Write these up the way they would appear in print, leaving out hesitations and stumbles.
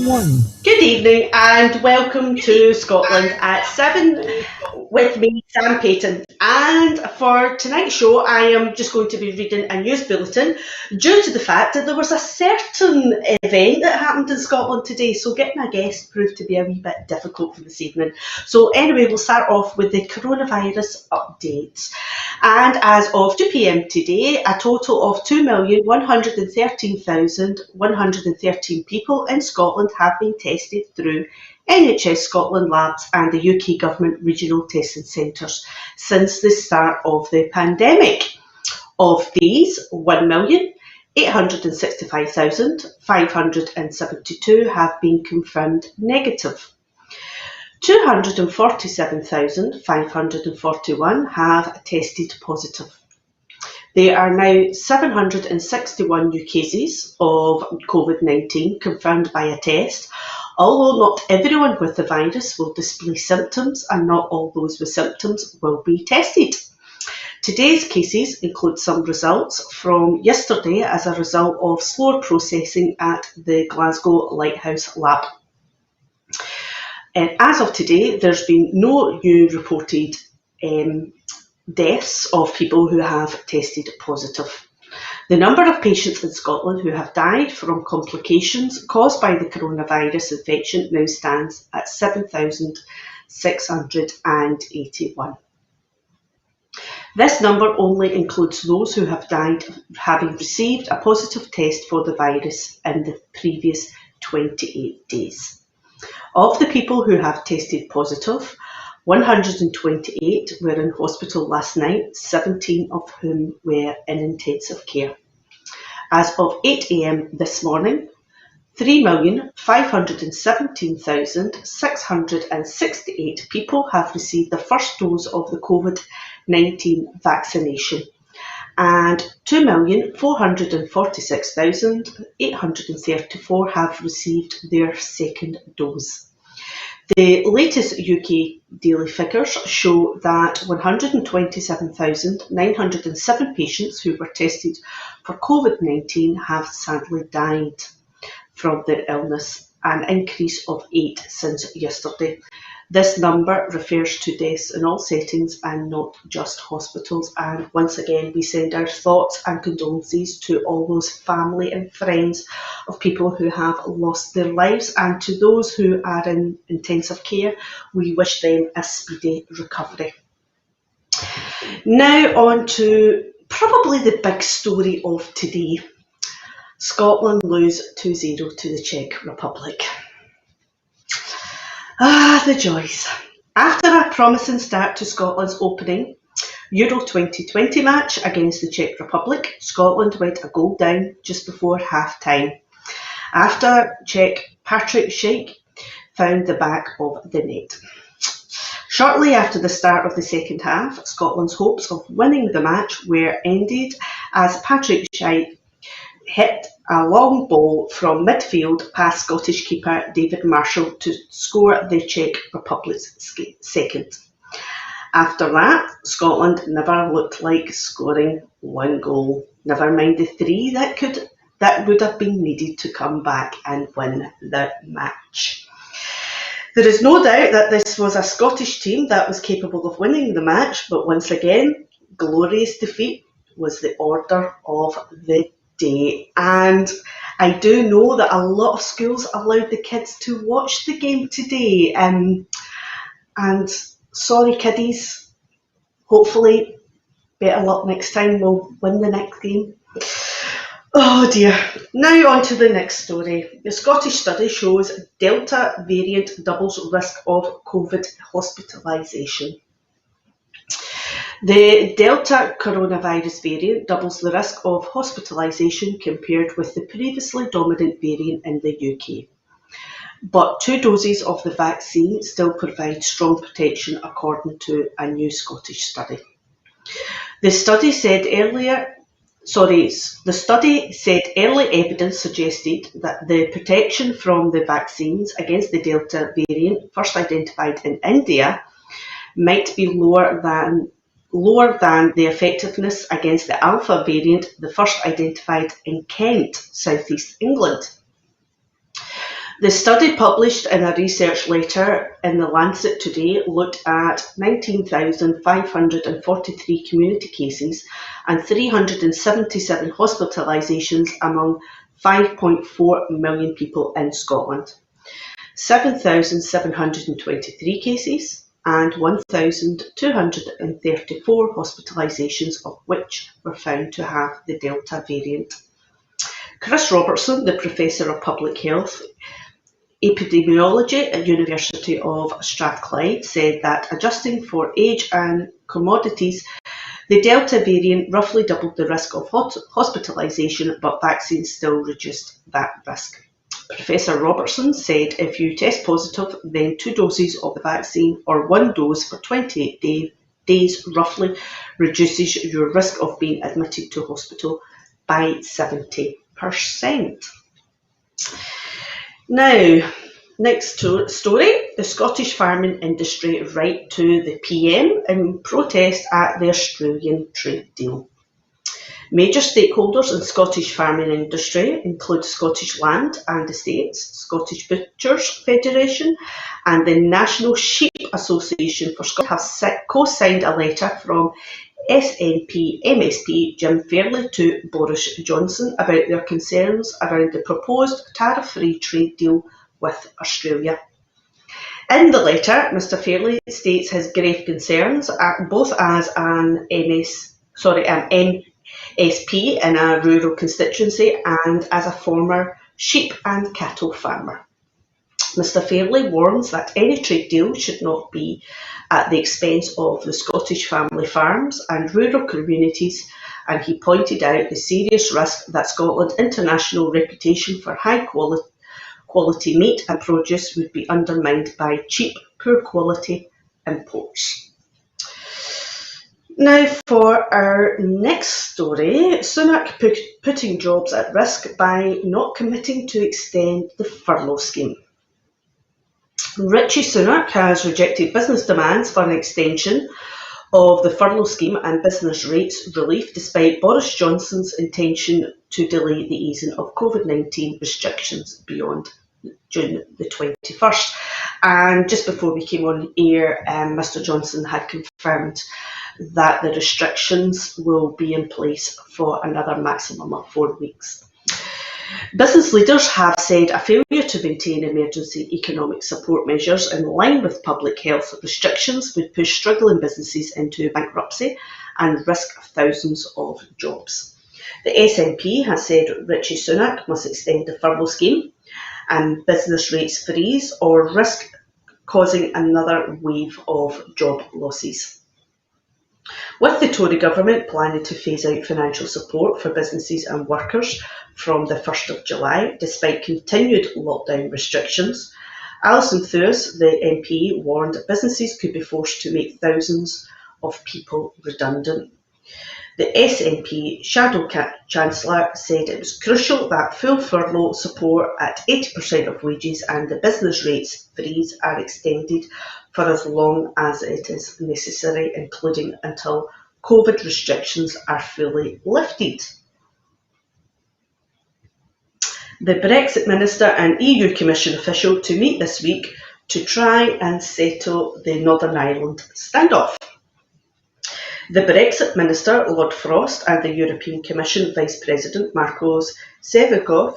1. Good evening and welcome to Scotland at 7 with me, Sam Paton. And for tonight's show, I am just going to be reading a news bulletin due to the fact that there was a certain event that happened in Scotland today. So getting a guest proved to be a wee bit difficult for this evening. So anyway, we'll start off with the coronavirus updates. And as of 2 p.m. today, a total of 2,113,113 people in Scotland have been tested through NHS Scotland labs and the UK Government regional testing centres since the start of the pandemic. Of these, 1,865,572 have been confirmed negative. 247,541 have tested positive. There are now 761 new cases of COVID-19 confirmed by a test, although not everyone with the virus will display symptoms and not all those with symptoms will be tested. Today's cases include some results from yesterday as a result of slower processing at the Glasgow Lighthouse Lab. As of today, there's been no new reported deaths of people who have tested positive. The number of patients in Scotland who have died from complications caused by the coronavirus infection now stands at 7,681. This number only includes those who have died having received a positive test for the virus in the previous 28 days. Of the people who have tested positive, 128 were in hospital last night, 17 of whom were in intensive care. As of 8 a.m. this morning, 3,517,668 people have received the first dose of the COVID-19 vaccination, and 2,446,834 have received their second dose. The latest UK daily figures show that 127,907 patients who were tested for COVID-19 have sadly died from their illness, an increase of 8 since yesterday. This number refers to deaths in all settings and not just hospitals. And once again, we send our thoughts and condolences to all those family and friends of people who have lost their lives, and to those who are in intensive care, we wish them a speedy recovery. Now on to probably the big story of today. Scotland lose 2-0 to the Czech Republic. Ah, the joys. After a promising start to Scotland's opening Euro 2020 match against the Czech Republic, Scotland went a goal down just before half-time, after Czech Patrick Schick found the back of the net. Shortly after the start of the second half, Scotland's hopes of winning the match were ended as Patrick Schick hit a long ball from midfield past Scottish keeper David Marshall to score the Czech Republic's second. After that, Scotland never looked like scoring one goal, never mind the 3 that would have been needed to come back and win the match. There is no doubt that this was a Scottish team that was capable of winning the match, but once again, glorious defeat was the order of the day. And I do know that a lot of schools allowed the kids to watch the game today, and sorry kiddies, hopefully better luck next time, we'll win the next game. Oh dear. Now on to the next story. The Scottish study shows Delta variant doubles risk of COVID hospitalisation. The Delta coronavirus variant doubles the risk of hospitalisation compared with the previously dominant variant in the UK. But 2 doses of the vaccine still provide strong protection, according to a new Scottish study. The study said early evidence suggested that the protection from the vaccines against the Delta variant, first identified in India, might be lower than the effectiveness against the Alpha variant, the first identified in Kent, southeast England. The study, published in a research letter in The Lancet today, looked at 19,543 community cases and 377 hospitalisations among 5.4 million people in Scotland. 7,723 cases and 1,234 hospitalisations, of which were found to have the Delta variant. Chris Robertson, the Professor of Public Health Epidemiology at University of Strathclyde, said that adjusting for age and commodities, the Delta variant roughly doubled the risk of hospitalisation, but vaccines still reduced that risk. Professor Robertson said if you test positive, then 2 doses of the vaccine or 1 dose for 28 days roughly reduces your risk of being admitted to hospital by 70%. Now, next story, the Scottish farming industry write to the PM in protest at the Australian trade deal. Major stakeholders in Scottish farming industry include Scottish Land and Estates, Scottish Butchers Federation and the National Sheep Association for Scotland have co-signed a letter from SNP MSP Jim Fairley to Boris Johnson about their concerns around the proposed tariff-free trade deal with Australia. In the letter, Mr Fairley states his grave concerns, both as an MSP in a rural constituency and as a former sheep and cattle farmer. Mr Fairley warns that any trade deal should not be at the expense of the Scottish family farms and rural communities, and he pointed out the serious risk that Scotland's international reputation for high quality meat and produce would be undermined by cheap, poor quality imports. Now for our next story, Sunak putting jobs at risk by not committing to extend the furlough scheme. Rishi Sunak has rejected business demands for an extension of the furlough scheme and business rates relief despite Boris Johnson's intention to delay the easing of COVID-19 restrictions beyond June the 21st. And just before we came on air, Mr Johnson had confirmed that the restrictions will be in place for another maximum of 4 weeks. Business leaders have said a failure to maintain emergency economic support measures in line with public health restrictions would push struggling businesses into bankruptcy and risk thousands of jobs. The SNP has said Rishi Sunak must extend the furlough scheme and business rates freeze or risk causing another wave of job losses. With the Tory government planning to phase out financial support for businesses and workers from the 1st of July, despite continued lockdown restrictions, Alison Thuis, the MP, warned businesses could be forced to make thousands of people redundant. The SNP Shadow Chancellor said it was crucial that full furlough support at 80% of wages and the business rates freeze are extended for as long as it is necessary, including until COVID restrictions are fully lifted. The Brexit Minister and EU Commission official to meet this week to try and settle the Northern Ireland standoff. The Brexit Minister, Lord Frost, and the European Commission Vice President, Marcos Sefcovic,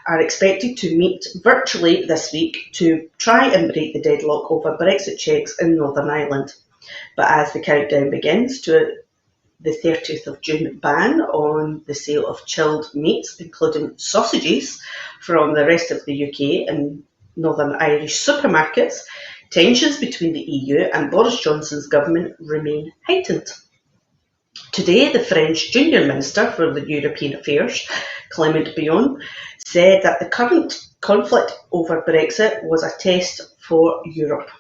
are expected to meet virtually this week to try and break the deadlock over Brexit checks in Northern Ireland. But as the countdown begins to the 30th of June ban on the sale of chilled meats, including sausages, from the rest of the UK in Northern Irish supermarkets, tensions between the EU and Boris Johnson's government remain heightened. Today, the French Junior Minister for the European Affairs, Clement Paton, said that the current conflict over Brexit was a test for Europe.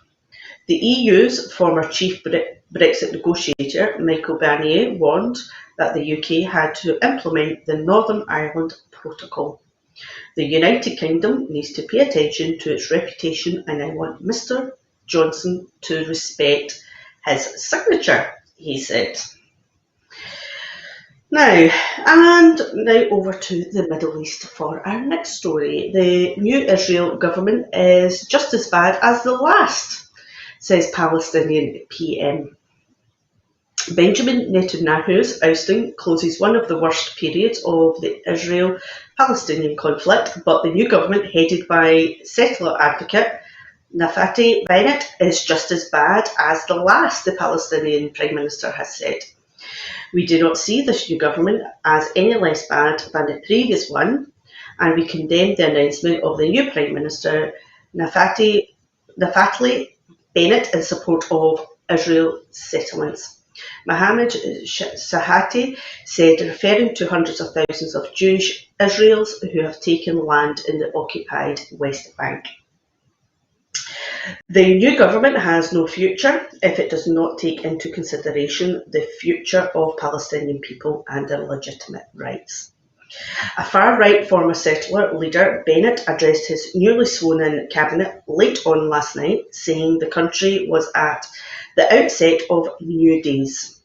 The EU's former chief Brexit negotiator, Michael Barnier, warned that the UK had to implement the Northern Ireland Protocol. The United Kingdom needs to pay attention to its reputation, and I want Mr Johnson to respect his signature, he said. Now over to the Middle East for our next story. The new Israel government is just as bad as the last, says Palestinian PM. Benjamin Netanyahu's ousting closes one of the worst periods of the Israel-Palestinian conflict, but the new government, headed by settler advocate Naftali Bennett, is just as bad as the last, the Palestinian Prime Minister has said. We do not see this new government as any less bad than the previous one, and we condemn the announcement of the new Prime Minister Naftali Bennett in support of Israel settlements. Mohammed Sahati said, referring to hundreds of thousands of Jewish Israelis who have taken land in the occupied West Bank. The new government has no future if it does not take into consideration the future of Palestinian people and their legitimate rights. A far-right former settler leader, Bennett, addressed his newly sworn-in cabinet late on last night, saying the country was at the outset of new days.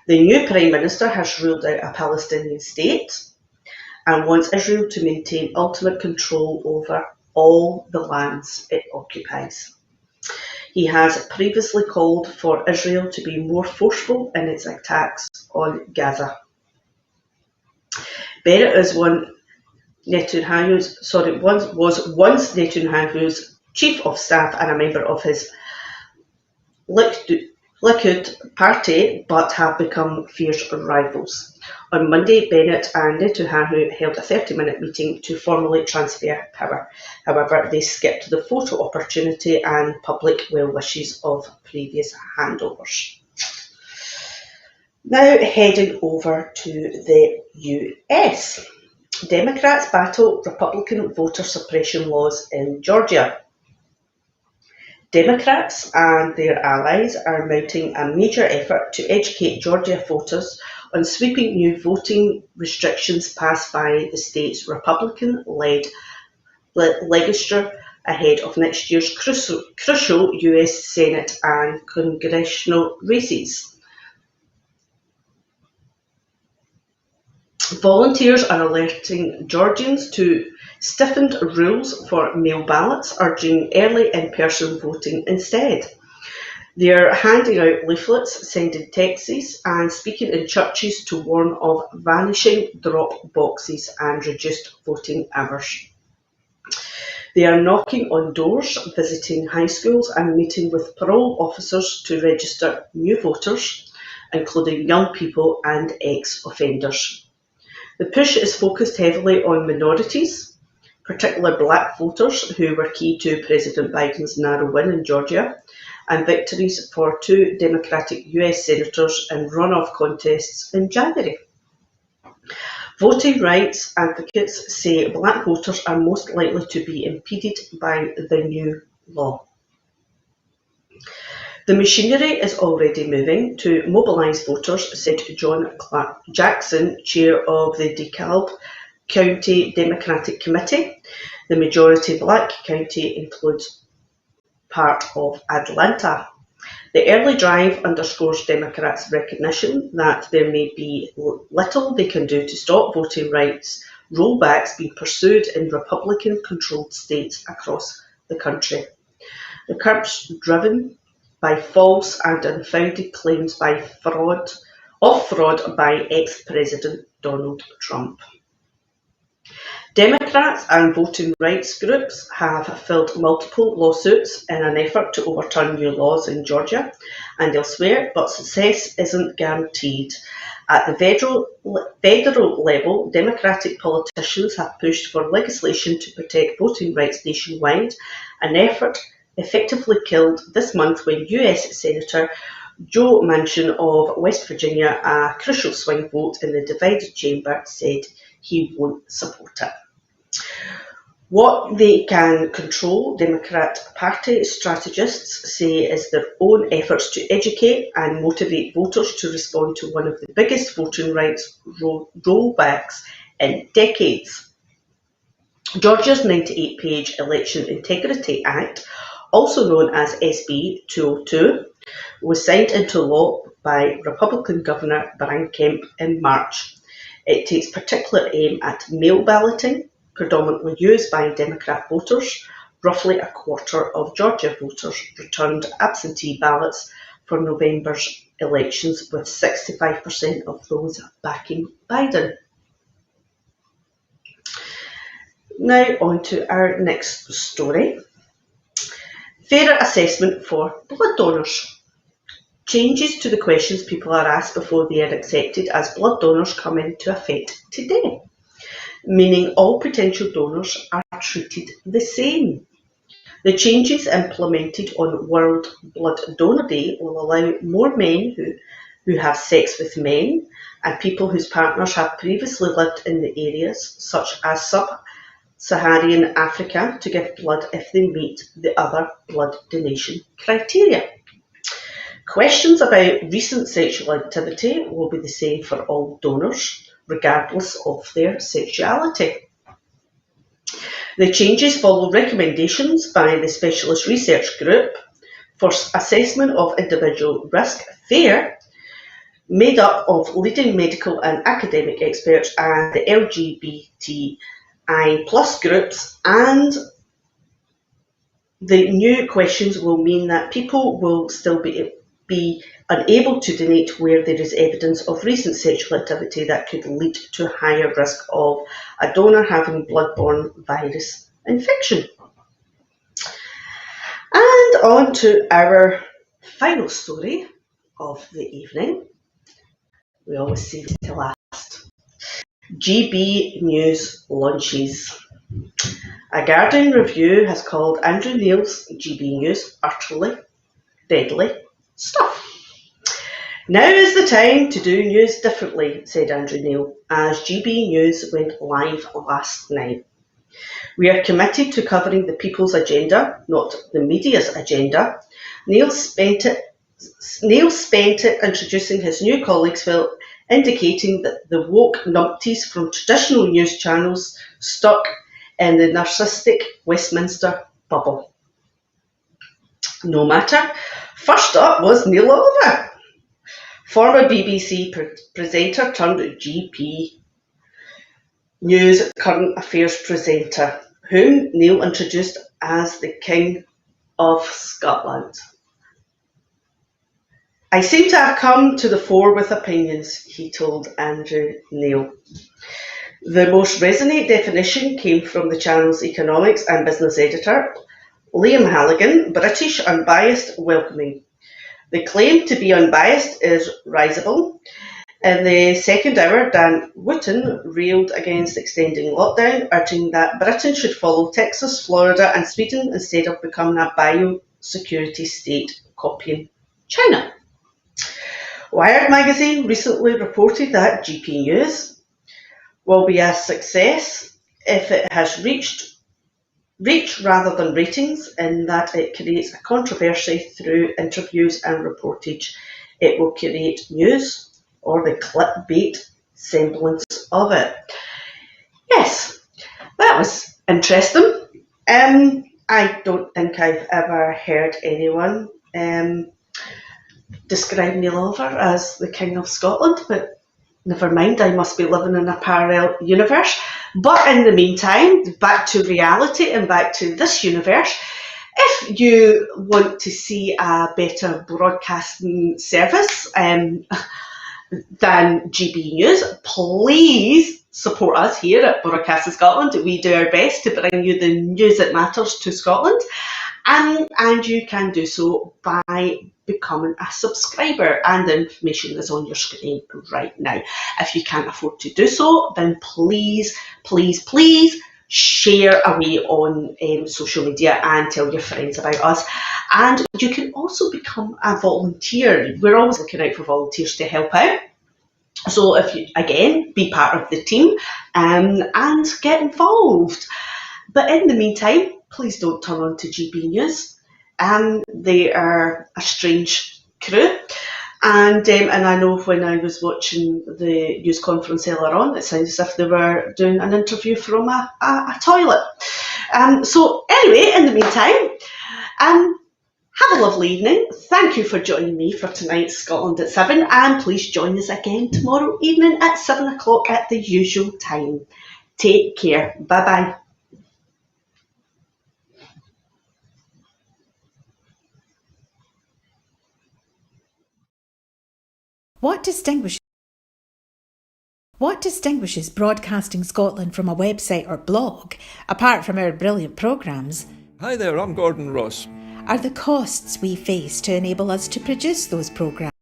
The new Prime Minister has ruled out a Palestinian state and wants Israel to maintain ultimate control over all the lands it occupies. He has previously called for Israel to be more forceful in its attacks on Gaza. Bennett was once Netanyahu's chief of staff and a member of his Likud party, but have become fierce rivals. On Monday, Bennett and Netanyahu held a 30-minute meeting to formally transfer power. However, they skipped the photo opportunity and public well wishes of previous handovers. Now heading over to the US. Democrats battle Republican voter suppression laws in Georgia. Democrats and their allies are mounting a major effort to educate Georgia voters on sweeping new voting restrictions passed by the state's Republican-led legislature ahead of next year's crucial US Senate and congressional races. Volunteers are alerting Georgians to stiffened rules for mail ballots, urging early in-person voting instead. They are handing out leaflets, sending texts, and speaking in churches to warn of vanishing drop boxes and reduced voting hours. They are knocking on doors, visiting high schools, and meeting with parole officers to register new voters, including young people and ex-offenders. The push is focused heavily on minorities, particularly black voters who were key to President Biden's narrow win in Georgia, and victories for two Democratic US senators in runoff contests in January. Voting rights advocates say black voters are most likely to be impeded by the new law. The machinery is already moving to mobilise voters, said John Clark Jackson, chair of the DeKalb County Democratic Committee. The majority black county includes part of Atlanta. The early drive underscores Democrats' recognition that there may be little they can do to stop voting rights rollbacks being pursued in Republican-controlled states across the country. The curbs driven by false and unfounded claims of fraud by ex-President Donald Trump. Democrats and voting rights groups have filed multiple lawsuits in an effort to overturn new laws in Georgia and elsewhere, but success isn't guaranteed. At the federal level, Democratic politicians have pushed for legislation to protect voting rights nationwide, an effort effectively killed this month when US Senator Joe Manchin of West Virginia, a crucial swing vote in the divided chamber, said he won't support it. What they can control, Democrat Party strategists say, is their own efforts to educate and motivate voters to respond to one of the biggest voting rights rollbacks in decades. Georgia's 98-page Election Integrity Act, also known as SB 202, was signed into law by Republican Governor Brian Kemp in March. It takes particular aim at mail balloting, predominantly used by Democrat voters. Roughly a quarter of Georgia voters returned absentee ballots for November's elections, with 65% of those backing Biden. Now on to our next story. Fairer assessment for blood donors. Changes to the questions people are asked before they are accepted as blood donors come into effect today, meaning all potential donors are treated the same. The changes implemented on World Blood Donor Day will allow more men who have sex with men and people whose partners have previously lived in the areas such as Sub-Saharan Africa to give blood if they meet the other blood donation criteria. Questions about recent sexual activity will be the same for all donors, regardless of their sexuality. The changes follow recommendations by the Specialist Research Group for Assessment of Individual Risk, FAIR, made up of leading medical and academic experts and the LGBTI plus groups, and the new questions will mean that people will still be unable to donate where there is evidence of recent sexual activity that could lead to a higher risk of a donor having blood-borne virus infection. And on to our final story of the evening. We always save it to last. GB News launches. A Guardian review has called Andrew Neil's GB News utterly deadly stuff. Now is the time to do news differently, said Andrew Neil, as GB News went live last night. We are committed to covering the people's agenda, not the media's agenda. Neil spent it introducing his new colleagues, Phil, indicating that the woke numpties from traditional news channels stuck in the narcissistic Westminster bubble. No matter. First up was Neil Oliver, former BBC presenter turned GB News current affairs presenter, whom Neil introduced as the King of Scotland. I seem to have come to the fore with opinions, he told Andrew Neil. The most resonant definition came from the channel's economics and business editor, Liam Halligan, British, unbiased, welcoming. The claim to be unbiased is risible. In the second hour, Dan Wootton railed against extending lockdown, urging that Britain should follow Texas, Florida and Sweden instead of becoming a biosecurity state copying China. Wired magazine recently reported that GB News will be a success if it has reach rather than ratings, in that it creates a controversy through interviews and reportage. It will create news, or the clickbait semblance of it. Yes, that was interesting. I don't think I've ever heard anyone describe Neil Oliver as the King of Scotland, but never mind, I must be living in a parallel universe. But in the meantime, back to reality and back to this universe. If you want to see a better broadcasting service than GB News, please support us here at Broadcasting Scotland. We do our best to bring you the news that matters to Scotland, and you can do so by becoming a subscriber, and the information is on your screen right now. If you can't afford to do so, then please share away on social media and tell your friends about us. And you can also become a volunteer. We're always looking out for volunteers to help out. So if you, again, be part of the team and get involved. But in the meantime, please don't turn on to GB News. They are a strange crew. And I know when I was watching the news conference earlier on, it sounded as if they were doing an interview from a toilet. So anyway, in the meantime, Have a lovely evening. Thank you for joining me for tonight's Scotland at 7, and please join us again tomorrow evening at 7 o'clock at the usual time. Take care. Bye bye. What distinguishes Broadcasting Scotland from a website or blog, apart from our brilliant programmes? Hi there, I'm Gordon Ross. Are the costs we face to enable us to produce those programmes?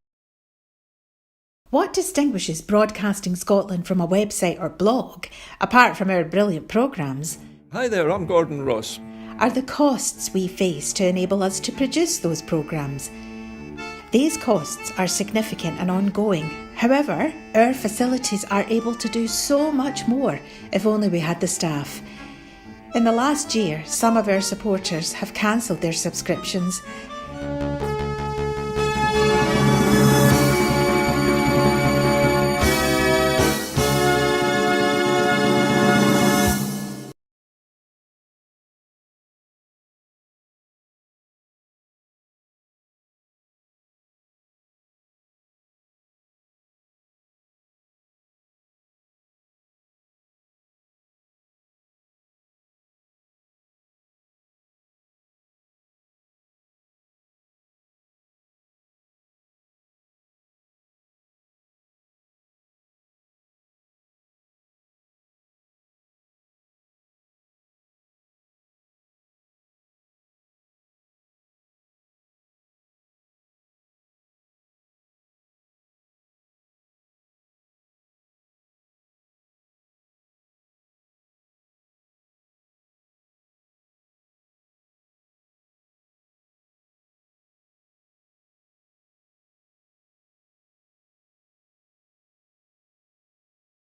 What distinguishes Broadcasting Scotland from a website or blog, apart from our brilliant programmes? Hi there, I'm Gordon Ross. Are the costs we face to enable us to produce those programmes? These costs are significant and ongoing. However, our facilities are able to do so much more if only we had the staff. In the last year, some of our supporters have cancelled their subscriptions.